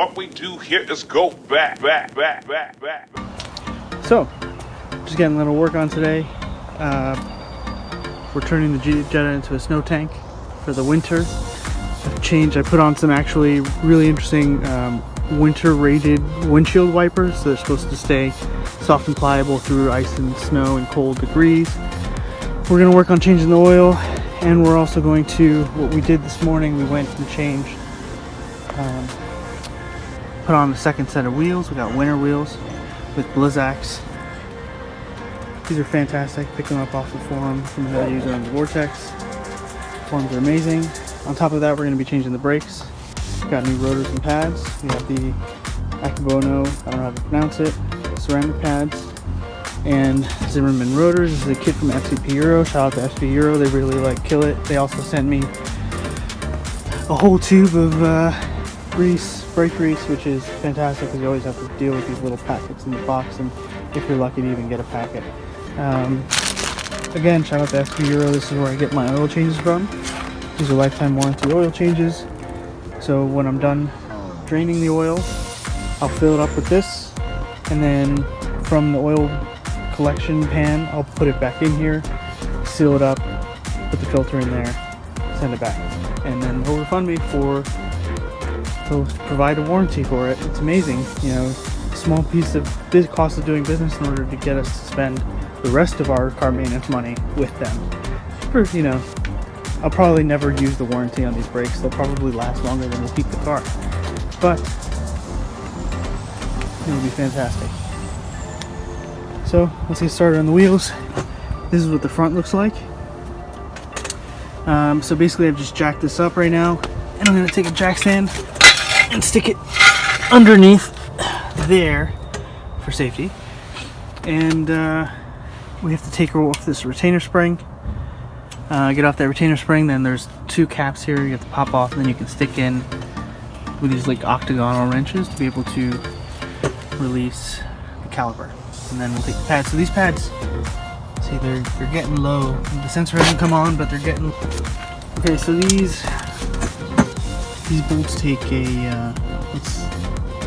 what we do here is go back. So, just getting a little work on today. We're turning the Jetta into a snow tank for the winter. I put on some actually really interesting winter rated windshield wipers. So they're supposed to stay soft and pliable through ice and snow and cold degrees. We're going to work on changing the oil, and we're also going to, what we did this morning, we went and changed, put on the second set of wheels. We got winter wheels with Blizzaks. These are fantastic. Pick them up off the forum from another user on the Vortex. Forums are amazing. On top of that, we're going to be changing the brakes. Got new rotors and pads. We have the Akabono, I don't know how to pronounce it, ceramic pads, and Zimmerman rotors. This is a kit from FCP Euro. Shout out to FCP Euro. They really kill it. They also sent me a whole tube of brake grease, which is fantastic because you always have to deal with these little packets in the box, and if you're lucky to even get a packet. Again, shout out to FCP Euro. This is where I get my oil changes from. These are lifetime warranty oil changes. So when I'm done draining the oil, I'll fill it up with this, and then from the oil collection pan, I'll put it back in here, seal it up, put the filter in there, send it back, and then they'll refund me they'll provide a warranty for it. It's amazing, you know, small piece of cost of doing business in order to get us to spend the rest of our car maintenance money with them. For, you know, I'll probably never use the warranty on these brakes. They'll probably last longer than we'll keep the car, but it'll be fantastic. So let's get started on the wheels. This is what the front looks like. So basically I've just jacked this up right now, and I'm going to take a jack stand and stick it underneath there for safety. And we have to take off this retainer spring. Get off that retainer spring, then there's two caps here you have to pop off, and then you can stick in with these like octagonal wrenches to be able to release the caliper. And then we'll take the pads. So these pads, see, they're getting low. The sensor hasn't come on, but they're getting. Okay, so these bolts take a it's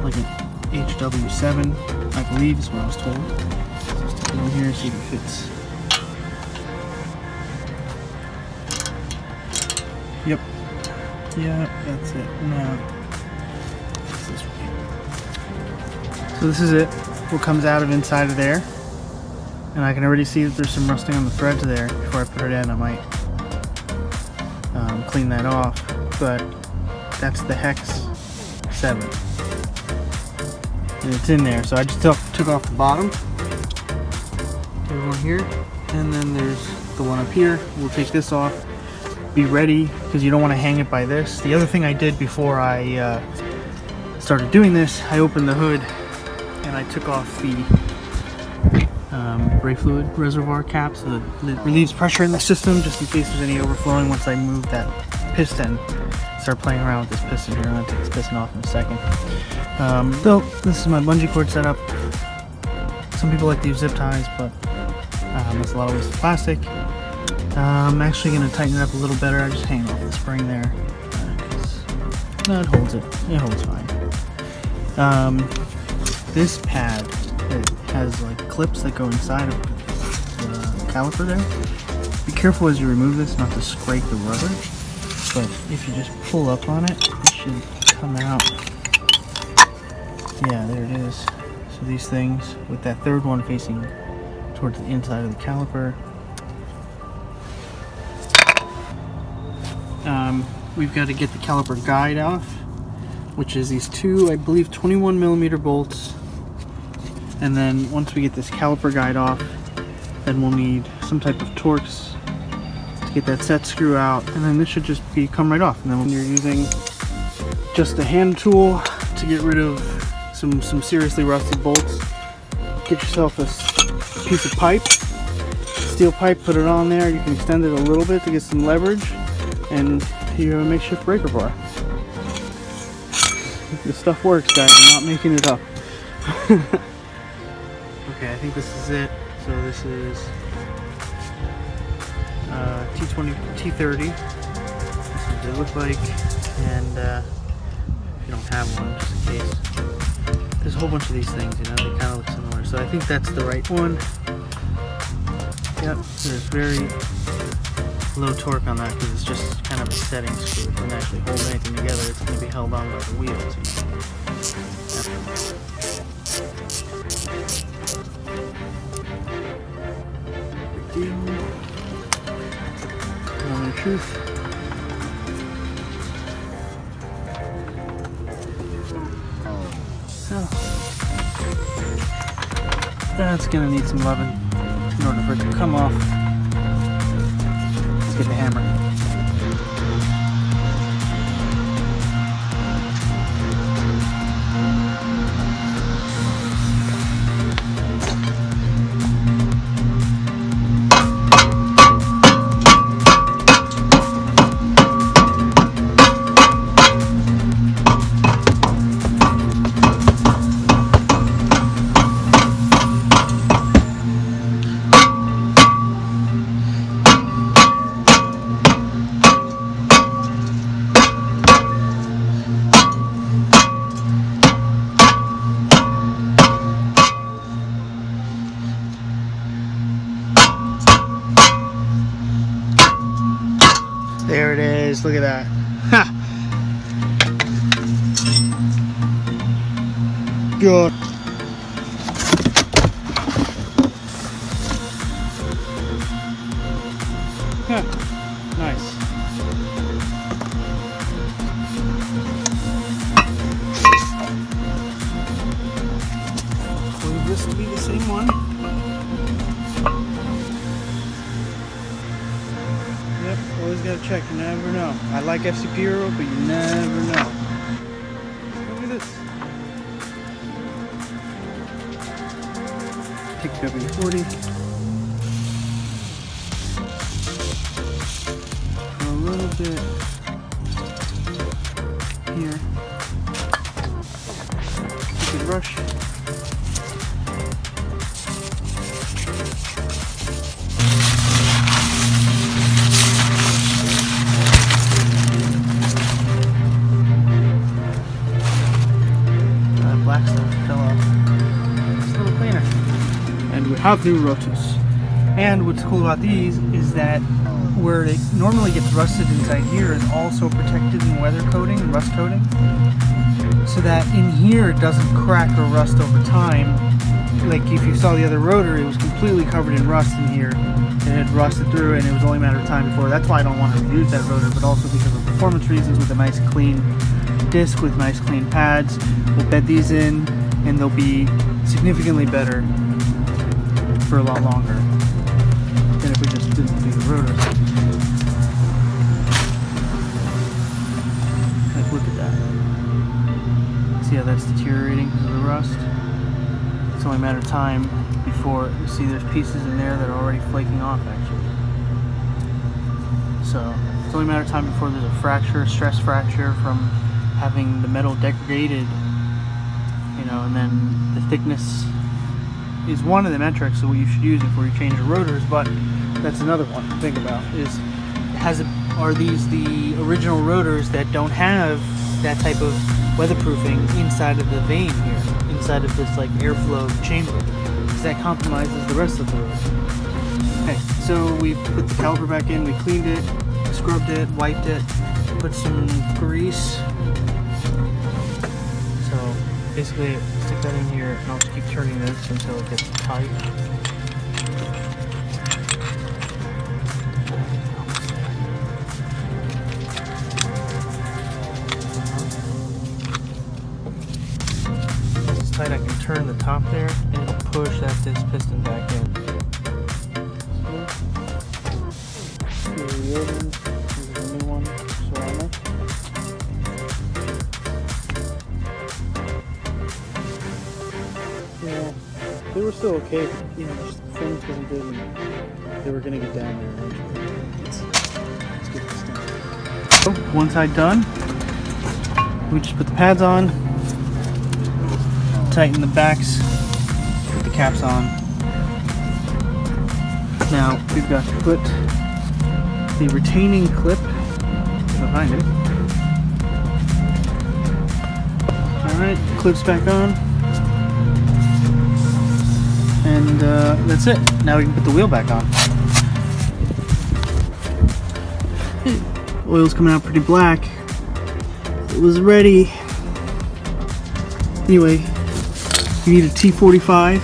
like an HW7, I believe is what I was told. So stick it in here, see if it fits. Yep. Yeah, that's it. Now, this way. So this is it. What comes out of inside of there, and I can already see that there's some rusting on the threads there. Before I put it in, I might clean that off. But that's the hex 7, and it's in there. So I just took off the bottom. There's one here, and then there's the one up here. We'll take this off. Be ready, because you don't want to hang it by this. The other thing I did before I started doing this, I opened the hood and I took off the brake fluid reservoir cap so that it relieves pressure in the system just in case there's any overflowing. Once I move that piston, start playing around with this piston here. I'm going to take this piston off in a second. So this is my bungee cord setup. Some people like to use zip ties, but that's a lot of waste of plastic. I'm actually going to tighten it up a little better. I just hang off the spring there. No, it holds it. It holds fine. This pad, it has like clips that go inside of the caliper there. Be careful as you remove this not to scrape the rubber. But if you just pull up on it, it should come out. Yeah, there it is. So these things, with that third one facing towards the inside of the caliper. We've got to get the caliper guide off, which is these two, I believe, 21mm bolts. And then once we get this caliper guide off, then we'll need some type of Torx to get that set screw out, and then this should just come right off. And then when you're using just a hand tool to get rid of some seriously rusted bolts, get yourself a piece of pipe, steel pipe, put it on there. You can extend it a little bit to get some leverage, and you have a makeshift breaker bar. This stuff works, guys. I'm not making it up. Okay, I think this is it. So this is T30. This is what they look like, and you don't have one, just in case. There's a whole bunch of these things, you know, they kind of look similar. So I think that's the right one. Yep, there's very low torque on that because it's just kind of a setting screw. It doesn't actually hold anything together. It's going to be held on by the wheels. Big deal. Moment of truth. Oh. That's going to need some loving in order for it to come off. Let's get the hammer. There it is, look at that. Ha! Good. Huh. Nice. Believe this to be the same one. Yep, always gotta check, you never know. I like FCP Euro, but you never know. Look at this. Take W40. A little bit here. Good rush. Black stuff fell off. It's a little cleaner. And we have new rotors. And what's cool about these is that where it normally gets rusted inside here is also protected in weather coating, rust coating, so that in here it doesn't crack or rust over time. Like if you saw the other rotor, it was completely covered in rust in here. It had rusted through and it was only a matter of time before. That's why I don't want to use that rotor, but also because of performance reasons with a nice clean disc with nice clean pads. We'll bed these in and they'll be significantly better for a lot longer than if we just didn't do the rotors. Like, look at that. See how that's deteriorating because of the rust? It's only a matter of time before you see there's pieces in there that are already flaking off actually. So it's only a matter of time before there's a fracture, stress fracture from having the metal degraded, you know, and then the thickness is one of the metrics of what you should use before you change the rotors, but that's another one to think about. Are these the original rotors that don't have that type of weatherproofing inside of the vane here, inside of this like airflow chamber, because that compromises the rest of the rotor. Okay, so we put the caliper back in, we cleaned it, scrubbed it, wiped it, put some grease. So basically stick that in here and I'll just keep turning this until it gets tight. Once it's tight, I can turn the top there and it'll push that disc piston back in. Yeah, they were still okay, you know, just the performance wasn't good and they were gonna get down there eventually. Let's get this done. So, one side done. We just put the pads on, tighten the backs, put the caps on. Now, we've got to put the retaining clip behind it. Alright, clips back on. And that's it. Now we can put the wheel back on. Oil's coming out pretty black. It was ready. Anyway, you need a T45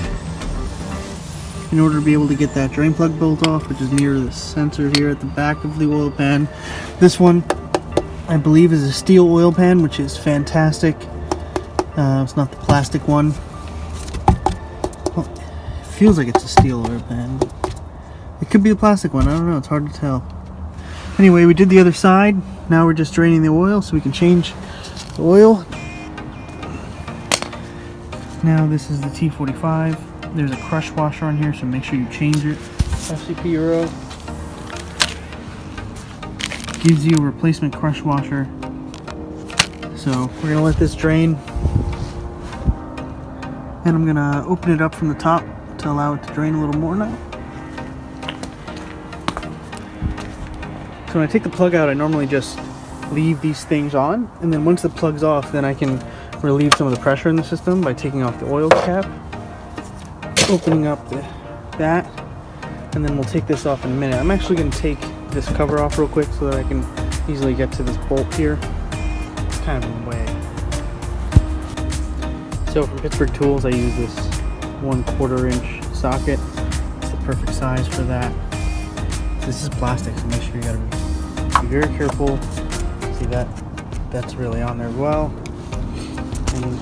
in order to be able to get that drain plug bolt off, which is near the sensor here at the back of the oil pan. This one, I believe, is a steel oil pan, which is fantastic. It's not the plastic one. Well, it feels like it's a steel oil pan. It could be the plastic one. I don't know. It's hard to tell. Anyway, we did the other side. Now we're just draining the oil so we can change the oil. Now this is the T45. There's a crush washer on here, so make sure you change it. FCP Euro gives you a replacement crush washer. So we're gonna let this drain, and I'm gonna open it up from the top to allow it to drain a little more now. So when I take the plug out, I normally just leave these things on, and then once the plug's off, then I can relieve some of the pressure in the system by taking off the oil cap, opening up that, and then we'll take this off in a minute. I'm actually going to take this cover off real quick so that I can easily get to this bolt here. It's kind of in the way. So from Pittsburgh Tools, I use this 1/4 inch socket. It's the perfect size for that. This is plastic, so make sure you gotta be very careful. See that? That's really on there as well. And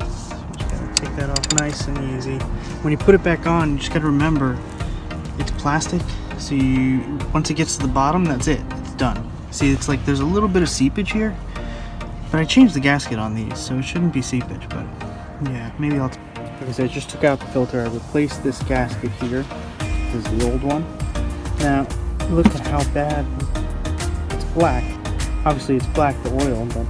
just gotta take that off nice and easy. When you put it back on, you just gotta remember it's plastic. So once it gets to the bottom, that's it. It's done. See, it's like there's a little bit of seepage here, but I changed the gasket on these, so it shouldn't be seepage. But yeah, maybe I'll. Because I just took out the filter, I replaced this gasket here. This is the old one. Now, look at how bad it's black. Obviously it's black, the oil, but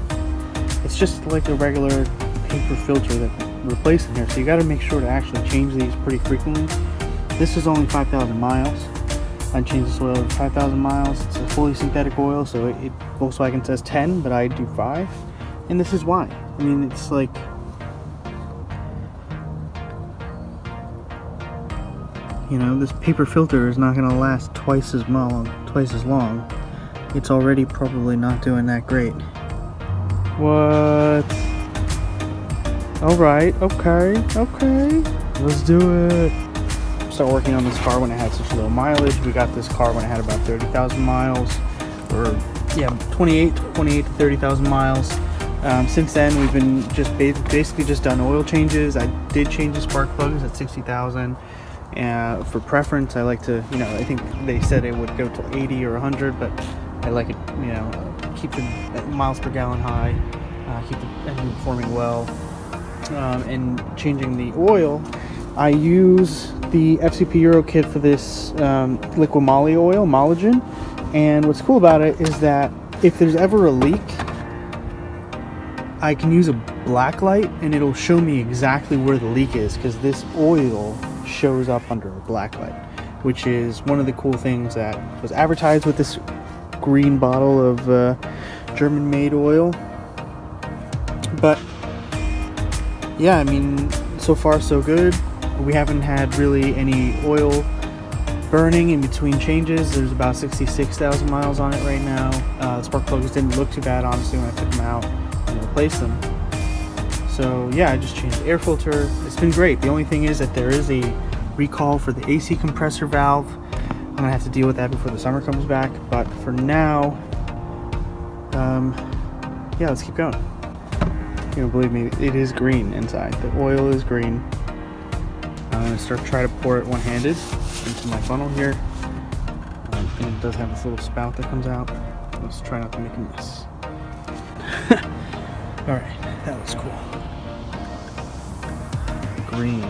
it's just like a regular paper filter that I'm replacing here. So you gotta make sure to actually change these pretty frequently. This is only 5,000 miles. I changed this oil every 5,000 miles. It's a fully synthetic oil, so Volkswagen says 10, but I do 5. And this is why. I mean, it's like, you know, this paper filter is not going to last twice as long. It's already probably not doing that great. What? Alright, okay. Let's do it. Started working on this car when it had such low mileage. We got this car when it had about 30,000 miles. Or, yeah, 28 to 30,000 miles. Since then, we've been just basically just done oil changes. I did change the spark plugs at 60,000. For preference, I like to, you know, I think they said it would go to 80 or 100, but I like it, you know, keep the miles per gallon high, keep the engine performing well. And changing the oil, I use the FCP Euro kit for this liquid moly oil, Mologen. And what's cool about it is that if there's ever a leak, I can use a black light and it'll show me exactly where the leak is, because this oil shows up under a black light, which is one of the cool things that was advertised with this green bottle of German-made oil. But yeah, I mean, so far so good. We haven't had really any oil burning in between changes. There's about 66,000 miles on it right now. The spark plugs didn't look too bad, honestly, when I took them out and replaced them. So yeah, I just changed the air filter. It's been great. The only thing is that there is a recall for the AC compressor valve. I'm gonna have to deal with that before the summer comes back. But for now, yeah, let's keep going. You know, believe me, it is green inside. The oil is green. I'm gonna try to pour it one-handed into my funnel here. And it does have this little spout that comes out. Let's try not to make a mess. All right, that was cool. Green.